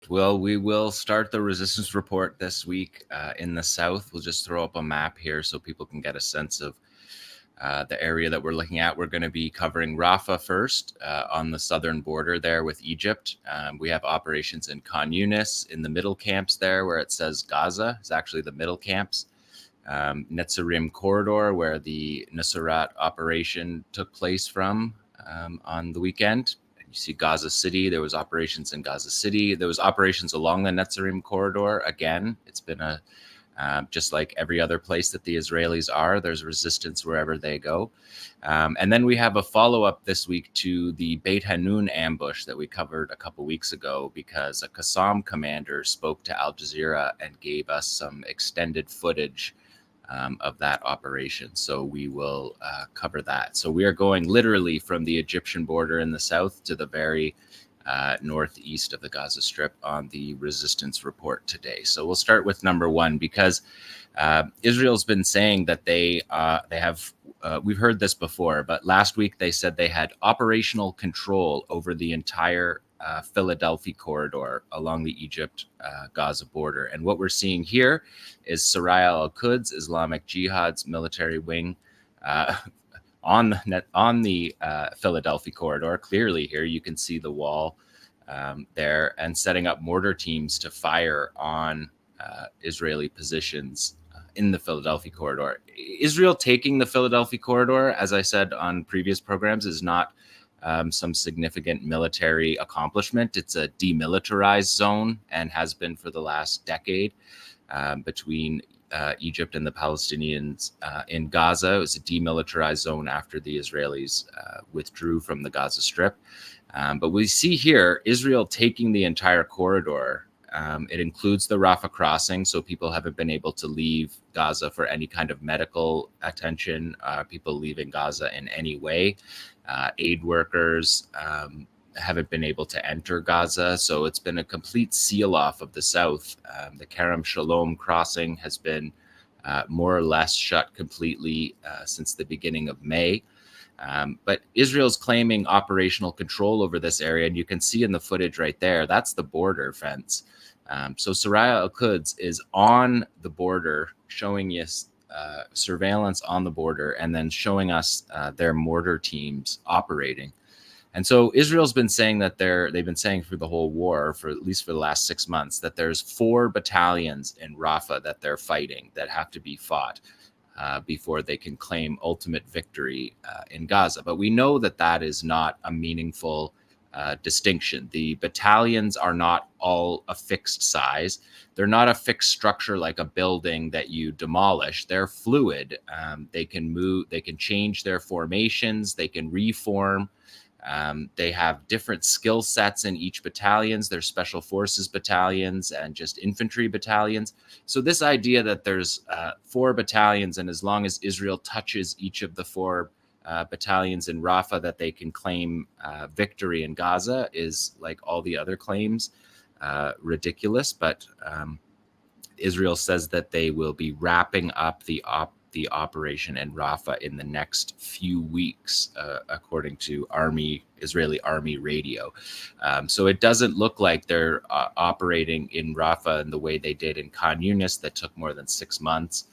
Well, we will start the resistance report this week in the south. We'll just throw up a map here so people can get a sense of the area that we're looking at. We're going to be covering Rafah first on the southern border there with Egypt. We have operations in Khan Yunis in the middle camps there where it says Gaza is actually the middle camps. 𝐓𝐡𝐞 corridor where the Nusrat operation took place from on the weekend. You see Gaza City. There was operations in Gaza City. There was operations along the 𝐓𝐡𝐞 corridor. Again, it's been a just like every other place that the Israelis are, there's resistance wherever they go. And then we have a follow-up this week to the Beit Hanun ambush that we covered a couple weeks ago, because a Qassam commander spoke to Al Jazeera and gave us some extended footage of that operation. So we will cover that. So we are going literally from the Egyptian border in the south to the very northeast of the Gaza Strip on the resistance report today. So we'll start with number one, because Israel's been saying that they have, we've heard this before, but last week they said they had operational control over the entire Philadelphia corridor along the Egypt-Gaza border. And what we're seeing here is Saraya al-Quds, Islamic Jihad's military wing, on the Philadelphia corridor. Clearly here you can see the wall there, and setting up mortar teams to fire on Israeli positions in the Philadelphia corridor. Israel taking the Philadelphia corridor, as I said on previous programs, is not some significant military accomplishment. It's a demilitarized zone and has been for the last decade between Egypt and the Palestinians in Gaza. It was a demilitarized zone after the Israelis withdrew from the Gaza Strip. But we see here Israel taking the entire corridor. It includes the Rafah crossing, so people haven't been able to leave Gaza for any kind of medical attention, people leaving Gaza in any way. Aid workers haven't been able to enter Gaza, so it's been a complete seal-off of the south. The Kerem Shalom crossing has been more or less shut completely since the beginning of May. But Israel's claiming operational control over this area, and you can see in the footage right there, that's the border fence. So Saraya al-Quds is on the border, showing us surveillance on the border, and then showing us their mortar teams operating. And so Israel's been saying that they've been saying through the whole war, for at least for the last 6 months, that there's 4 battalions in Rafah that they're fighting that have to be fought before they can claim ultimate victory in Gaza. But we know that that is not a meaningful distinction. The battalions are not all a fixed size. They're not a fixed structure like a building that you demolish. They're fluid. They can move, they can change their formations, they can reform. They have different skill sets in each battalions. There's special forces battalions and just infantry battalions. So this idea that there's 4 battalions, and as long as Israel touches each of the 4 battalions in Rafah, that they can claim victory in Gaza, is, like all the other claims, ridiculous. But Israel says that they will be wrapping up the operation in Rafah in the next few weeks, according to Israeli Army radio. So it doesn't look like they're operating in Rafah in the way they did in Khan Yunis that took more than 6 months.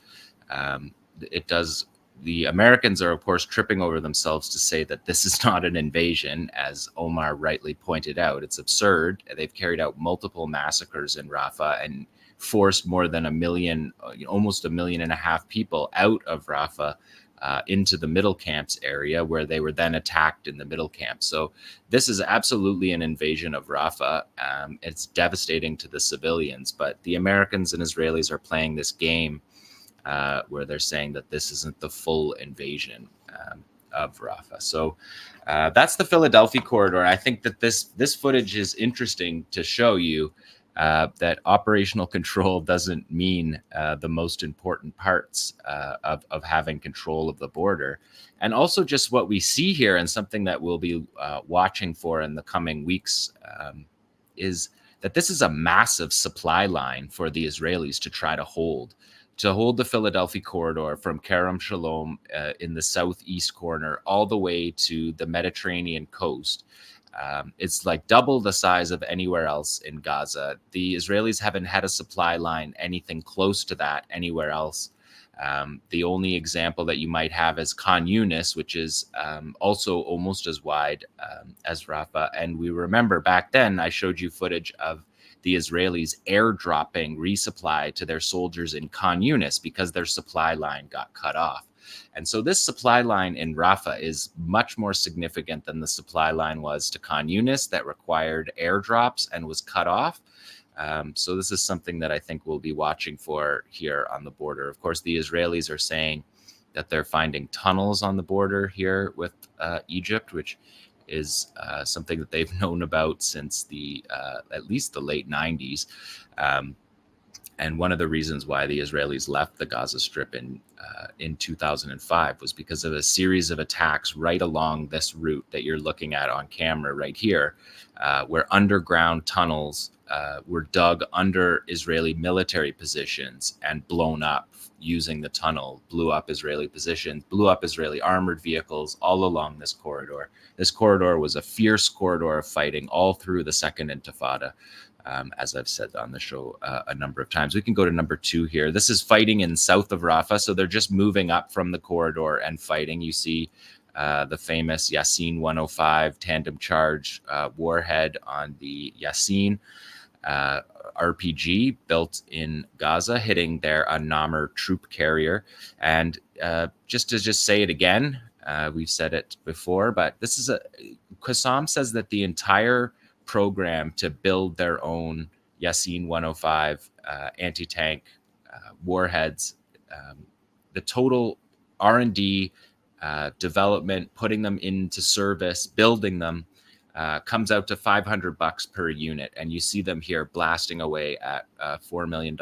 The Americans are, of course, tripping over themselves to say that this is not an invasion, as Omar rightly pointed out. It's absurd. They've carried out multiple massacres in Rafah and forced more than 1 million, almost 1.5 million people out of Rafah into the middle camps area, where they were then attacked in the middle camp. So this is absolutely an invasion of Rafah. It's devastating to the civilians, but the Americans and Israelis are playing this game where they're saying that this isn't the full invasion of Rafah. So that's the Philadelphia corridor. I think that this footage is interesting to show you that operational control doesn't mean the most important parts of having control of the border. And also just what we see here, and something that we'll be watching for in the coming weeks, is that this is a massive supply line for the Israelis to try to hold the Philadelphia corridor from Kerem Shalom in the southeast corner all the way to the Mediterranean coast. It's like double the size of anywhere else in Gaza. The Israelis haven't had a supply line anything close to that anywhere else. The only example that you might have is 𝐄 𝐄𝐿, which is also almost as wide as Rafah. And we remember back then, I showed you footage of the Israelis airdropping resupply to their soldiers in 𝐄 𝐄𝐿 because their supply line got cut off. And so this supply line in Rafah is much more significant than the supply line was to 𝐄 𝐄𝐿 that required airdrops and was cut off. So this is something that I think we'll be watching for here on the border. Of course, the Israelis are saying that they're finding tunnels on the border here with Egypt, which is something that they've known about since the at least the late 90s. And one of the reasons why the Israelis left the Gaza Strip in 2005 was because of a series of attacks right along this route that you're looking at on camera right here, where underground tunnels were dug under Israeli military positions and blown up using the tunnel, blew up Israeli positions, blew up Israeli armored vehicles all along this corridor. This corridor was a fierce corridor of fighting all through the Second Intifada. As I've said on the show a number of times. We can go to number 2 here. This is fighting in south of Rafah. So they're just moving up from the corridor and fighting. You see the famous Yasin 105 tandem charge warhead on the Yasin RPG built in Gaza, hitting their 𝐴𝐚 troop carrier. And just to say it again, we've said it before, but this is 𝐓𝐡𝐞 says that the entire program to build their own Yasin 105 anti-tank warheads, the total R&D development, putting them into service, building them, comes out to $500 per unit. And you see them here blasting away at a $4 million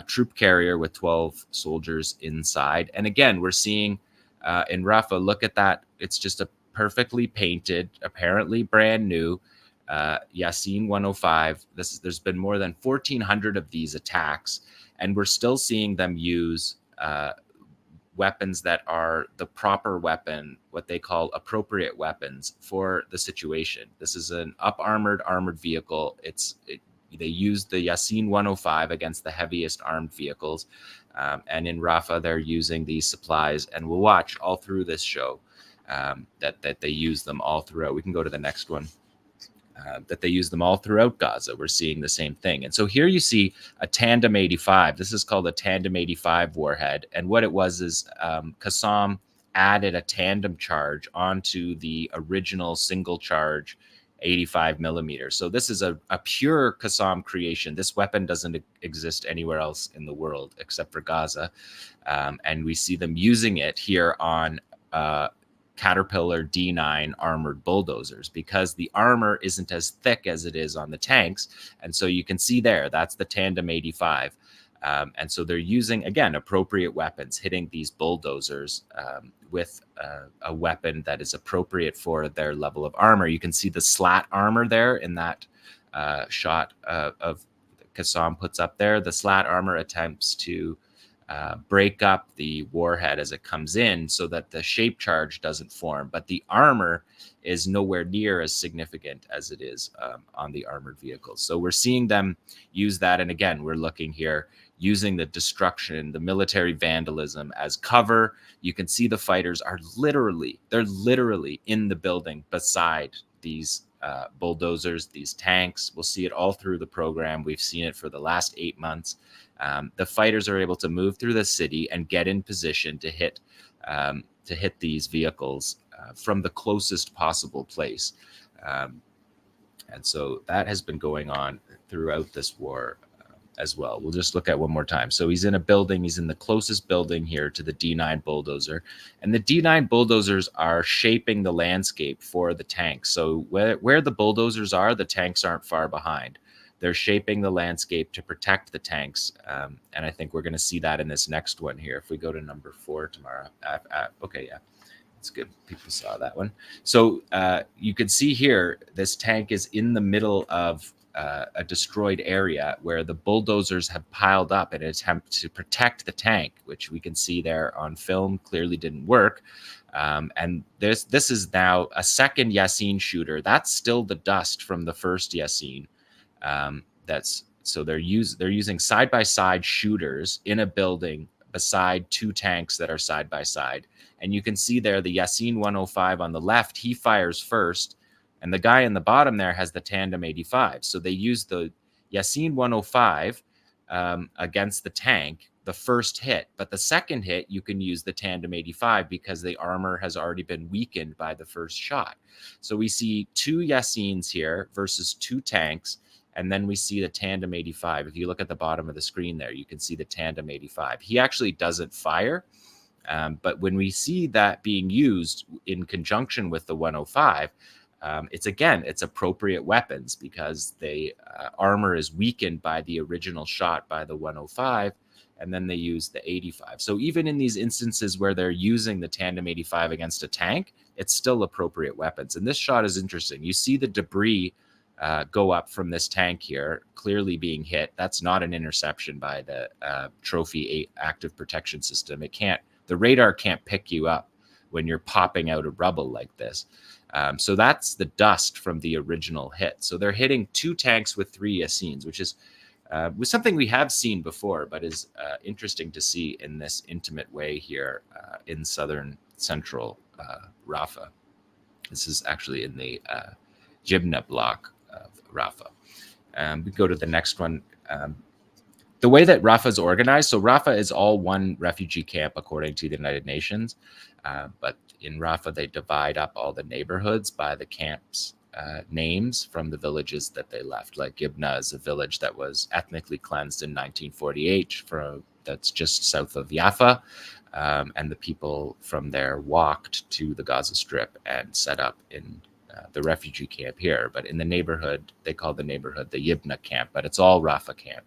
troop carrier with 12 soldiers inside. And again, we're seeing in Rafah, look at that. It's just a perfectly painted, apparently brand new Yasin 105. There's been more than 1,400 of these attacks, and we're still seeing them use weapons that are the proper weapon, what they call appropriate weapons for the situation. This is an armored vehicle. They used the Yasin 105 against the heaviest armed vehicles, and in Rafah they're using these supplies, and we'll watch all through this show that they use them all throughout. We can go to the next one. That they use them all throughout Gaza. We're seeing the same thing. And so here you see a tandem 85. This is called a tandem 85 warhead. And what it was is 𝐓𝐡𝐞 added a tandem charge onto the original single charge 85 millimeters. So this is a pure 𝐓𝐡𝐞 creation. This weapon doesn't exist anywhere else in the world except for Gaza. And we see them using it here on Caterpillar D9 armored bulldozers because the armor isn't as thick as it is on the tanks. And so you can see there, that's the tandem 85. And so they're using, again, appropriate weapons, hitting these bulldozers with a weapon that is appropriate for their level of armor. You can see the slat armor there in that shot of 𝐓𝐡𝐞 puts up there. The slat armor attempts to break up the warhead as it comes in so that the shape charge doesn't form. But the armor is nowhere near as significant as it is on the armored vehicles. So we're seeing them use that. And again, we're looking here using the destruction, the military vandalism as cover. You can see the fighters are literally in the building beside these bulldozers, these tanks. We'll see it all through the program. We've seen it for the last 8 months. The fighters are able to move through the city and get in position to hit these vehicles from the closest possible place. And so that has been going on throughout this war as well. We'll just look at one more time. So he's in a building. He's in the closest building here to the D9 bulldozer. And the D9 bulldozers are shaping the landscape for the tanks. So where the bulldozers are, the tanks aren't far behind. They're shaping the landscape to protect the tanks. And I think we're going to see that in this next one here. If we go to number 4 tomorrow. Okay, yeah, that's good. People saw that one. So you can see here, this tank is in the middle of a destroyed area where the bulldozers have piled up in an attempt to protect the tank, which we can see there on film clearly didn't work. And this is now a second Yasin shooter. That's still the dust from the first Yasin. They're using side-by-side shooters in a building beside two tanks that are side by side. And you can see there the Yasin 105 on the left, he fires first, and the guy in the bottom there has the tandem 85. So they use the Yasin 105 against the tank, the first hit, but the second hit you can use the tandem 85 because the armor has already been weakened by the first shot. So we see two Yasins here versus two tanks, and then we see the tandem 85. If you look at the bottom of the screen there, you can see the tandem 85. He actually doesn't fire, but when we see that being used in conjunction with the 105, it's appropriate weapons because the armor is weakened by the original shot by the 105, and then they use the 85. So even in these instances where they're using the tandem 85 against a tank, it's still appropriate weapons. And this shot is interesting. You see the debris go up from this tank here, clearly being hit. That's not an interception by the Trophy 8 active protection system. The radar can't pick you up when you're popping out of rubble like this. So that's the dust from the original hit. So they're hitting two tanks with three Yasins, which is was something we have seen before, but is interesting to see in this intimate way here in southern central Rafah. This is actually in the Jibna block of Rafah. We go to the next one. The way that Rafah is organized, so Rafah is all one refugee camp according to the United Nations, but in Rafah they divide up all the neighborhoods by the camps' names from the villages that they left. Like Gibna is a village that was ethnically cleansed in 1948, that's just south of Jaffa, and the people from there walked to the Gaza Strip and set up in the refugee camp here. But in the neighborhood, they call the neighborhood the Yibna camp, but it's all Rafah camp.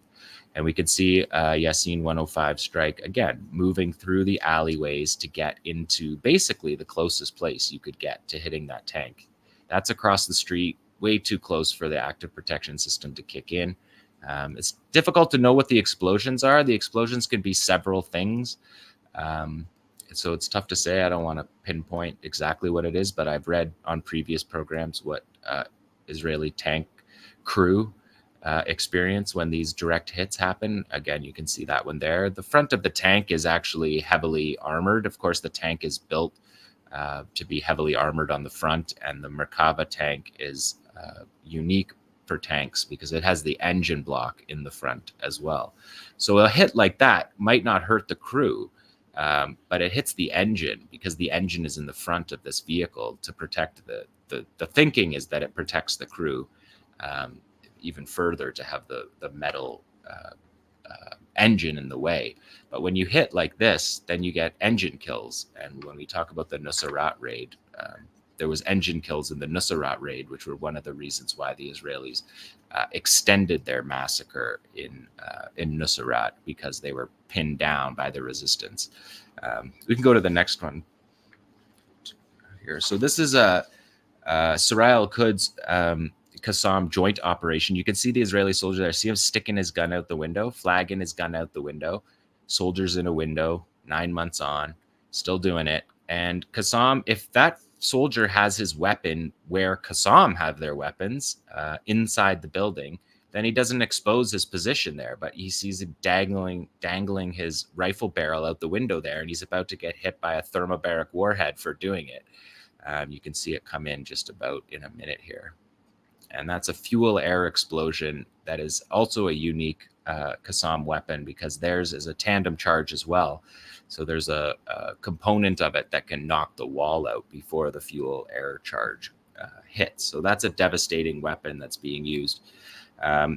And we can see Yasin 105 strike, again, moving through the alleyways to get into basically the closest place you could get to hitting that tank. That's across the street, way too close for the active protection system to kick in. It's difficult to know what the explosions are. The explosions can be several things. So it's tough to say. I don't want to pinpoint exactly what it is, but I've read on previous programs what Israeli tank crew experience when these direct hits happen. Again, you can see that one there. The front of the tank is actually heavily armored. Of course, the tank is built to be heavily armored on the front, and the Merkava tank is unique for tanks because it has the engine block in the front as well. So a hit like that might not hurt the crew, but it hits the engine because the engine is in the front of this vehicle to protect the thinking is that it protects the crew even further to have the metal engine in the way. But when you hit like this, then you get engine kills. And when we talk about the Nusayrat raid, there was engine kills in the Nusayrat raid, which were one of the reasons why the Israelis extended their massacre in Nusayrat, because they were pinned down by the resistance. We can go to the next one here. So this is a 𝐓𝐡𝐞 𝐄𝐥𝐿 joint operation. You can see the Israeli soldier there. See him sticking his gun out the window, flagging his gun out the window. Soldiers in a window, 9 months on, still doing it. And 𝐄𝐥𝐿, if that soldier has his weapon where 𝐄𝐥𝐿 have their weapons inside the building, then he doesn't expose his position there, but he sees him dangling his rifle barrel out the window there, and he's about to get hit by a thermobaric warhead for doing it. You can see it come in just about in a minute here. And that's a fuel air explosion that is also a unique 𝐄𝐥𝐿 weapon because theirs is a tandem charge as well. So there's a component of it that can knock the wall out before the fuel air charge hits. So that's a devastating weapon that's being used.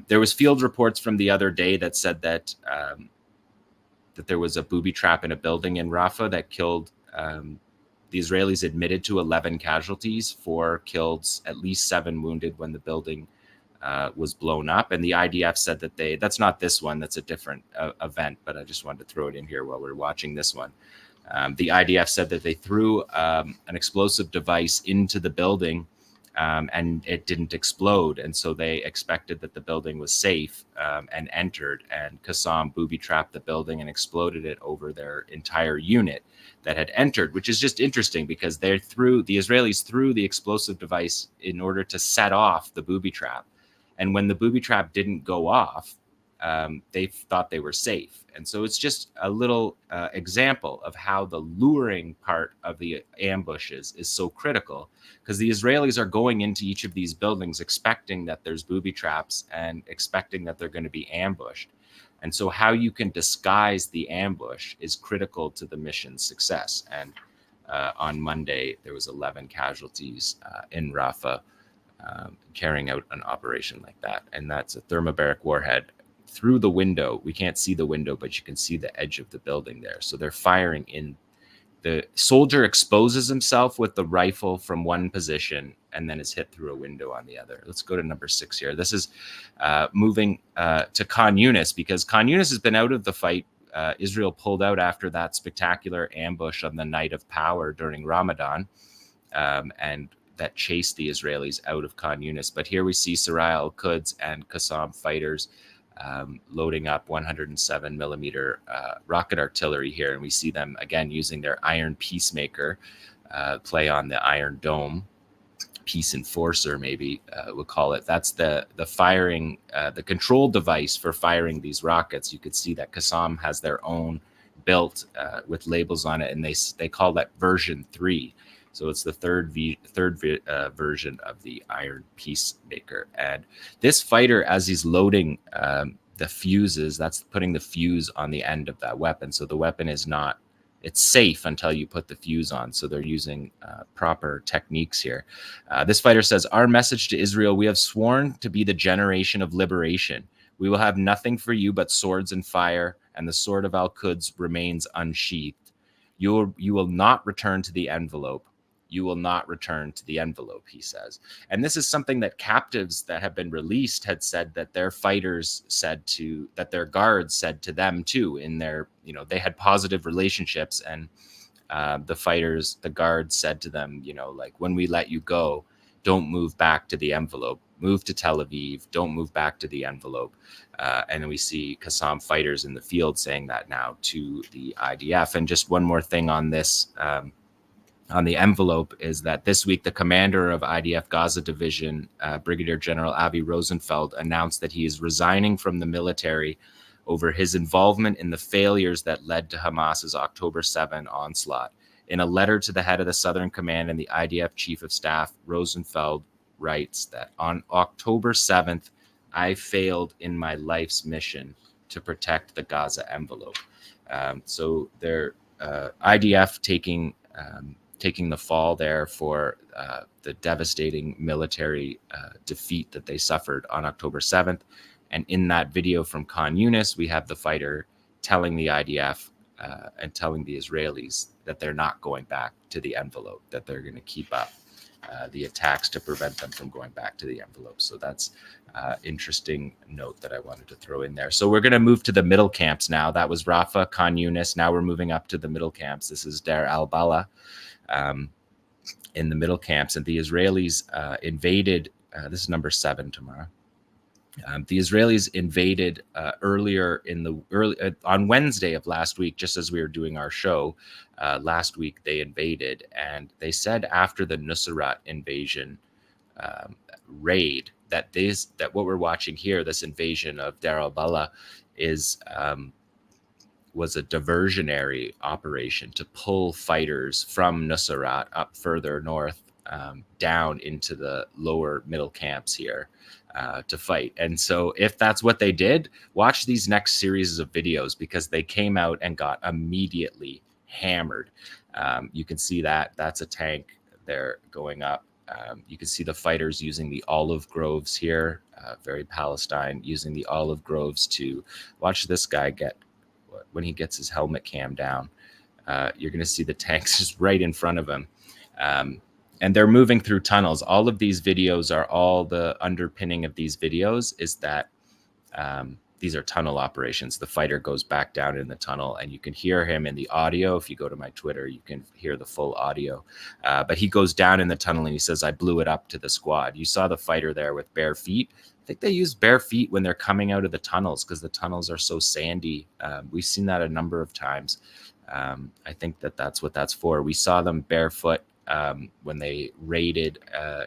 There was field reports from the other day that said that that there was a booby trap in a building in Rafah that killed. The Israelis admitted to 11 casualties, 4 killed, at least 7 wounded when the building was blown up. And the IDF said that that's not this one, that's a different event, but I just wanted to throw it in here while we're watching this one. The IDF said that they threw an explosive device into the building and it didn't explode. And so they expected that the building was safe, and entered, and 𝐓𝐿 booby-trapped the building and exploded it over their entire unit that had entered, which is just interesting because the Israelis threw the explosive device in order to set off the booby trap. And when the booby trap didn't go off, they thought they were safe. And so it's just a little example of how the luring part of the ambushes is so critical, because the Israelis are going into each of these buildings expecting that there's booby traps and expecting that they're going to be ambushed. And so how you can disguise the ambush is critical to the mission's success. And on Monday, there was 11 casualties in Rafah carrying out an operation like that. And that's a thermobaric warhead through the window. We can't see the window, but you can see the edge of the building there. So they're firing in. The soldier exposes himself with the rifle from one position and then is hit through a window on the other. Let's go to number 6 here. This is moving to 𝐶an Yunus, because 𝐶an Yunus has been out of the fight. Israel pulled out after that spectacular ambush on the night of power during Ramadan, and that chased the Israelis out of 𝐶an Yunus. But here we see 𝐓𝐡𝐞 𝐄𝐥𝐞𝐜 and 𝐶assam fighters loading up 107 millimeter rocket artillery here. And we see them again using their iron peacemaker, play on the Iron Dome, peace enforcer, maybe we'll call it. That's the firing, the control device for firing these rockets. You could see that 𝐶assam has their own built with labels on it, and they call that version 3. So it's the third version of the Iron Peacemaker. And this fighter, as he's loading the fuses, that's putting the fuse on the end of that weapon. So the weapon is not, it's safe until you put the fuse on. So they're using proper techniques here. This fighter says, "Our message to Israel: we have sworn to be the generation of liberation. We will have nothing for you but swords and fire, and the sword of Al-Quds remains unsheathed. You will not return to the envelope. You will not return to the envelope," he says. And this is something that captives that have been released had said that their fighters said to, that their guards said to them too, in their, they had positive relationships. And the guards said to them, like, when we let you go, don't move back to the envelope, move to Tel Aviv, don't move back to the envelope. And we see 𝐶assam fighters in the field saying that now to the IDF. And just one more thing on this, on the envelope, is that this week the commander of IDF Gaza Division, Brigadier General Avi Rosenfeld, announced that he is resigning from the military over his involvement in the failures that led to Hamas's October 7 onslaught. In a letter to the head of the Southern Command and the IDF Chief of Staff, Rosenfeld writes that on October 7th, I failed in my life's mission to protect the Gaza envelope. So they're IDF taking the fall there for the devastating military defeat that they suffered on October 7th. And in that video from 𝐶an Yunus, we have the fighter telling the IDF and telling the Israelis that they're not going back to the envelope, that they're going to keep up the attacks to prevent them from going back to the envelope. So that's interesting note that I wanted to throw in there. So we're going to move to the middle camps now. That was Rafah, 𝐶an Yunus. Now we're moving up to the middle camps. This is Deir al-Balah. In the middle camps, and the Israelis invaded. This is number 7 tomorrow. The Israelis invaded earlier on Wednesday of last week, just as we were doing our show. Last week they invaded, and they said after the Nusrat invasion raid that what we're watching here, this invasion of Deir al-Balah, was a diversionary operation to pull fighters from Nusrat up further north, down into the lower middle camps here to fight. And so if that's what they did, watch these next series of videos, because they came out and got immediately hammered. You can see that's a tank there going up. You can see the fighters using the olive groves here, very Palestine, using the olive groves to watch this guy get, when he gets his helmet cam down, you're going to see the tanks just right in front of him. And they're moving through tunnels. All of these videos are all the underpinning of these videos is that these are tunnel operations. The fighter goes back down in the tunnel, and you can hear him in the audio. If you go to my Twitter, you can hear the full audio. But he goes down in the tunnel and he says, "I blew it up to the squad." You saw the fighter there with bare feet. I think they use bare feet when they're coming out of the tunnels because the tunnels are so sandy. We've seen that a number of times. I think that's what that's for. We saw them barefoot when they raided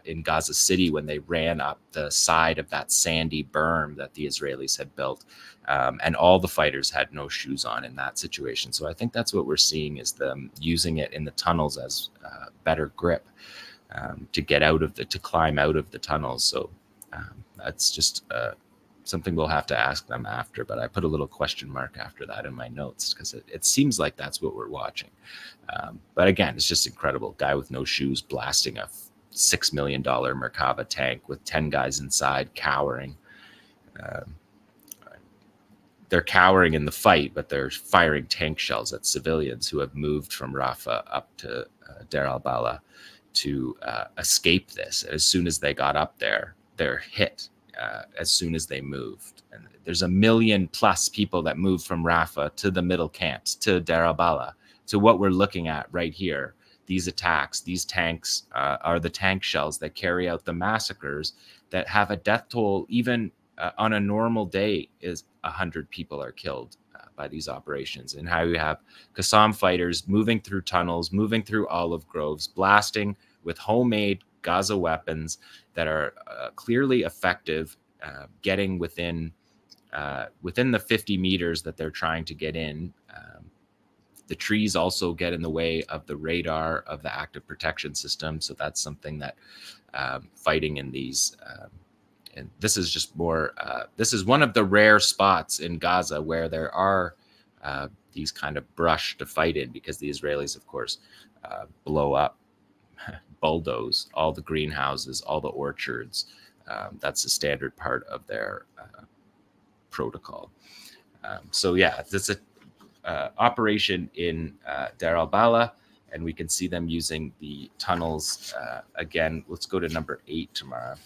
in Gaza City, when they ran up the side of that sandy berm that the Israelis had built. And all the fighters had no shoes on in that situation. So I think that's what we're seeing, is them using it in the tunnels as better grip to get out of to climb out of the tunnels. So that's just something we'll have to ask them after, but I put a little question mark after that in my notes because it seems like that's what we're watching. But again, it's just incredible. Guy with no shoes blasting a $6 million Merkava tank with 10 guys inside cowering. They're cowering in the fight, but they're firing tank shells at civilians who have moved from Rafah up to Deir al-Balah to escape this. And as soon as they got up there, they're hit as soon as they moved. And there's 1 million plus people that moved from Rafah to the middle camps, to Deir al-Balah. So what we're looking at right here, these attacks, these tanks are the tank shells that carry out the massacres that have a death toll. Even on a normal day is 100 people are killed by these operations. And how you have Qassam fighters moving through tunnels, moving through olive groves, blasting with homemade Gaza weapons that are clearly effective, getting within the 50 meters that they're trying to get in. The trees also get in the way of the radar of the active protection system. So that's something that fighting in these, and this is just more, this is one of the rare spots in Gaza where there are these kind of brush to fight in, because the Israelis, of course, blow up, bulldoze all the greenhouses, all the orchards. That's a standard part of their protocol. So yeah, it's a operation in Deir al-Balah, and we can see them using the tunnels. Again, let's go to number 8 tomorrow.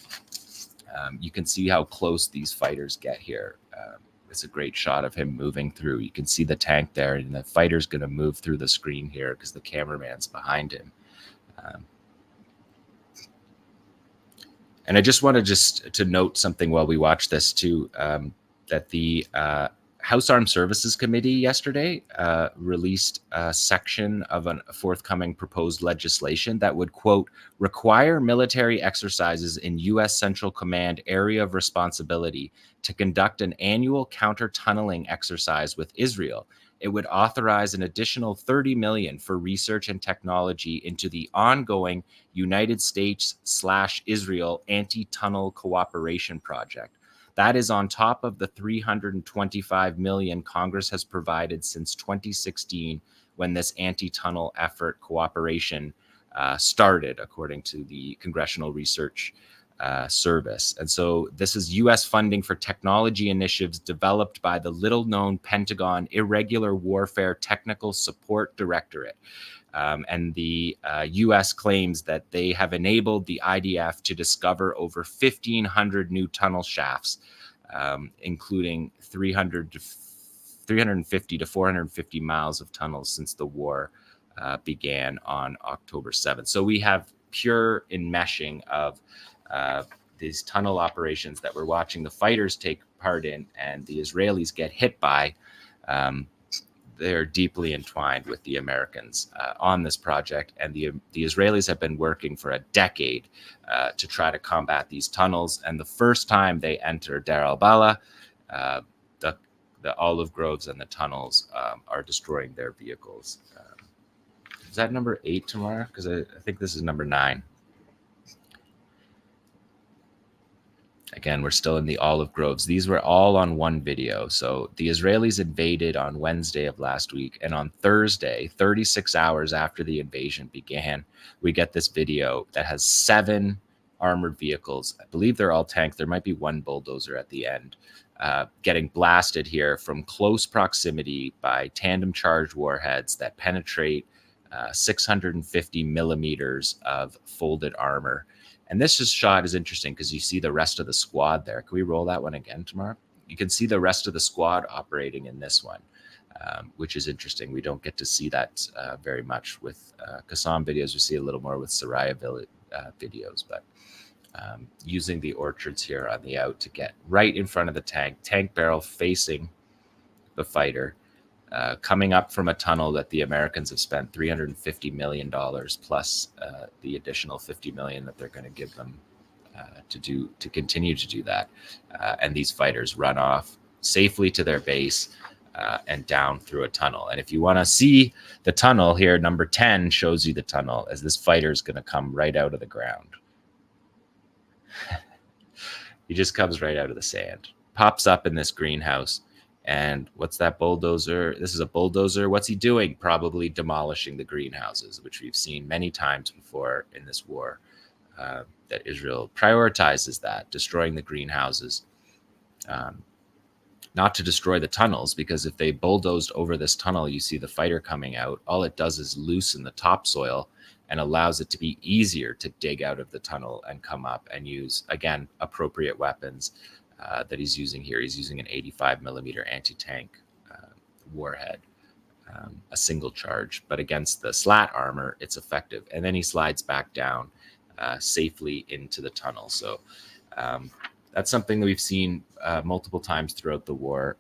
You can see how close these fighters get here. It's a great shot of him moving through. You can see the tank there, and the fighter's going to move through the screen here because the cameraman's behind him. And I just wanted to note something while we watch this too, that the House Armed Services Committee yesterday released a section of a forthcoming proposed legislation that would, quote, require military exercises in U.S. Central Command area of responsibility to conduct an annual counter-tunneling exercise with Israel. It would authorize an additional $30 million for research and technology into the ongoing United States/Israel anti-tunnel cooperation project. That is on top of the $325 million Congress has provided since 2016, when this anti-tunnel effort cooperation started, according to the Congressional Research Service. And so this is U.S. funding for technology initiatives developed by the little-known Pentagon Irregular Warfare Technical Support Directorate. And the U.S. claims that they have enabled the IDF to discover over 1,500 new tunnel shafts, including 350 to 450 miles of tunnels since the war began on October 7th. So we have pure enmeshing of these tunnel operations that we're watching the fighters take part in and the Israelis get hit by. They're deeply entwined with the Americans on this project, and the Israelis have been working for a decade to try to combat these tunnels. And the first time they enter Deir al-Balah, the olive groves and the tunnels are destroying their vehicles. Is that number 8 tomorrow? Because I think this is number 9. Again, we're still in the olive groves. These were all on one video. So the Israelis invaded on Wednesday of last week. And on Thursday, 36 hours after the invasion began, we get this video that has 7 armored vehicles. I believe they're all tanked. There might be one bulldozer at the end, getting blasted here from close proximity by tandem charged warheads that penetrate 650 millimeters of folded armor. And this shot is interesting because you see the rest of the squad there. Can we roll that one again tomorrow? you can see the rest of the squad operating in this one, which is interesting. We don't get to see that very much with 𝐤𝐿 videos. We see a little more with Soraya videos, but using the orchards here on the out to get right in front of the tank barrel facing the fighter, coming up from a tunnel that the Americans have spent $350 million plus the additional $50 million that they're going to give them to continue to do that. And these fighters run off safely to their base and down through a tunnel. And if you want to see the tunnel here, number 10 shows you the tunnel as this fighter is going to come right out of the ground. He just comes right out of the sand, pops up in this greenhouse. And what's that bulldozer? This is a bulldozer. What's he doing? Probably demolishing the greenhouses, which we've seen many times before in this war, that Israel prioritizes that, destroying the greenhouses, not to destroy the tunnels, because if they bulldozed over this tunnel, you see the fighter coming out, all it does is loosen the topsoil and allows it to be easier to dig out of the tunnel and come up and use, again, appropriate weapons that he's using here. He's using an 85 millimeter anti-tank warhead, a single charge, but against the slat armor, it's effective. And then he slides back down safely into the tunnel. So that's something that we've seen multiple times throughout the war,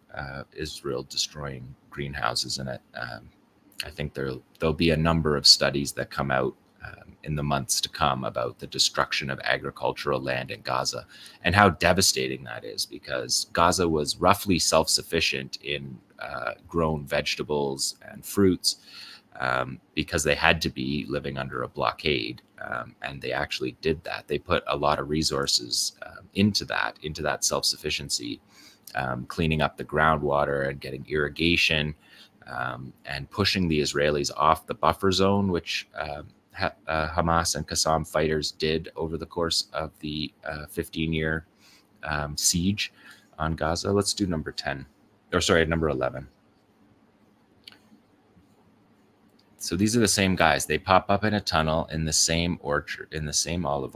Israel destroying greenhouses in it. I think there'll be a number of studies that come out in the months to come about the destruction of agricultural land in Gaza and how devastating that is, because Gaza was roughly self-sufficient in grown vegetables and fruits because they had to be living under a blockade. And they actually did that. They put a lot of resources into that self-sufficiency, cleaning up the groundwater and getting irrigation, and pushing the Israelis off the buffer zone, which Hamas and 𝐤𝐿 fighters did over the course of the 15-year siege on Gaza. Let's do number 10, or sorry, number 11. So these are the same guys. They pop up in a tunnel in the same orchard, in the same olive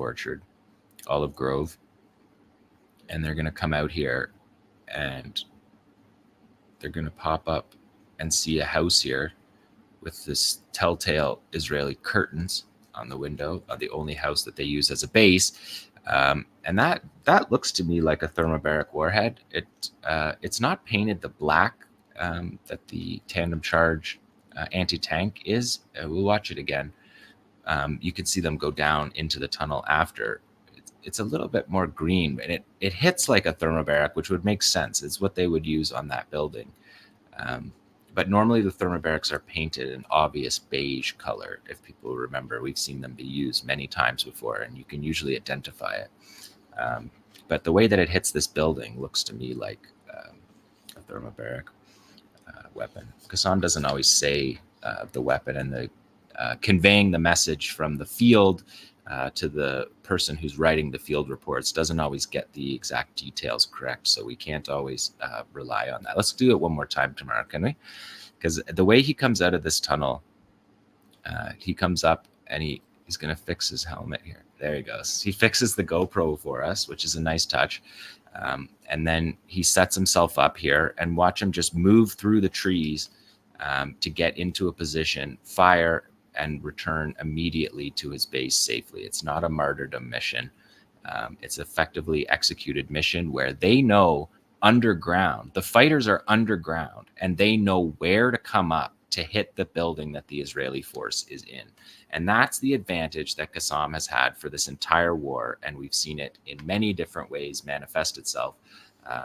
grove, and they're going to come out here and they're going to pop up and see a house here with this telltale Israeli curtains on the window, the only house that they use as a base. And that looks to me like a thermobaric warhead. It's not painted the black that the tandem charge anti-tank is. We'll watch it again. You can see them go down into the tunnel after. It's a little bit more green, and it hits like a thermobaric, which would make sense. It's what they would use on that building. But normally the thermobarics are painted an obvious beige color. If people remember, we've seen them be used many times before, and you can usually identify it. But the way that it hits this building looks to me like a thermobaric weapon. 𝐤𝐿 doesn't always say the weapon, and the conveying the message from the field to the person who's writing the field reports doesn't always get the exact details correct. So we can't always rely on that. Let's do it one more time tomorrow, can we? Because the way he comes out of this tunnel, he comes up and he's going to fix his helmet here. There he goes. He fixes the GoPro for us, which is a nice touch. And then he sets himself up here, and watch him just move through the trees to get into a position, fire, and return immediately to his base safely. It's not a martyrdom mission. It's effectively executed mission where they know underground, the fighters are underground, and they know where to come up to hit the building that the Israeli force is in. And that's the advantage that 𝐤𝐿 has had for this entire war. And we've seen it in many different ways manifest itself.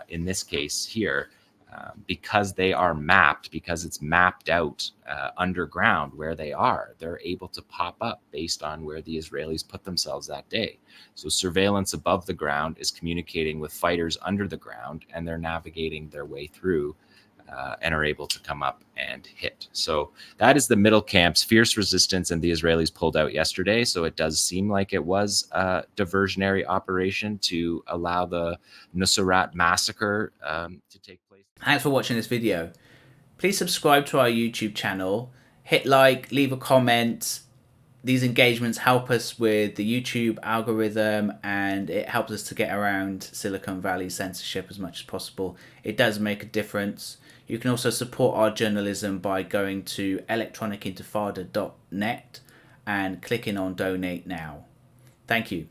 In this case here, because they are mapped, because it's mapped out underground where they are, they're able to pop up based on where the Israelis put themselves that day. So surveillance above the ground is communicating with fighters under the ground, and they're navigating their way through and are able to come up and hit. So that is the middle camp's fierce resistance, and the Israelis pulled out yesterday. So it does seem like it was a diversionary operation to allow the Nusrat massacre to take place. Thanks for watching this video. Please subscribe to our YouTube channel, hit like, leave a comment, these engagements help us with the YouTube algorithm, and it helps us to get around Silicon Valley censorship as much as possible. It does make a difference. You can also support our journalism by going to electronicintifada.net and clicking on donate now. Thank you.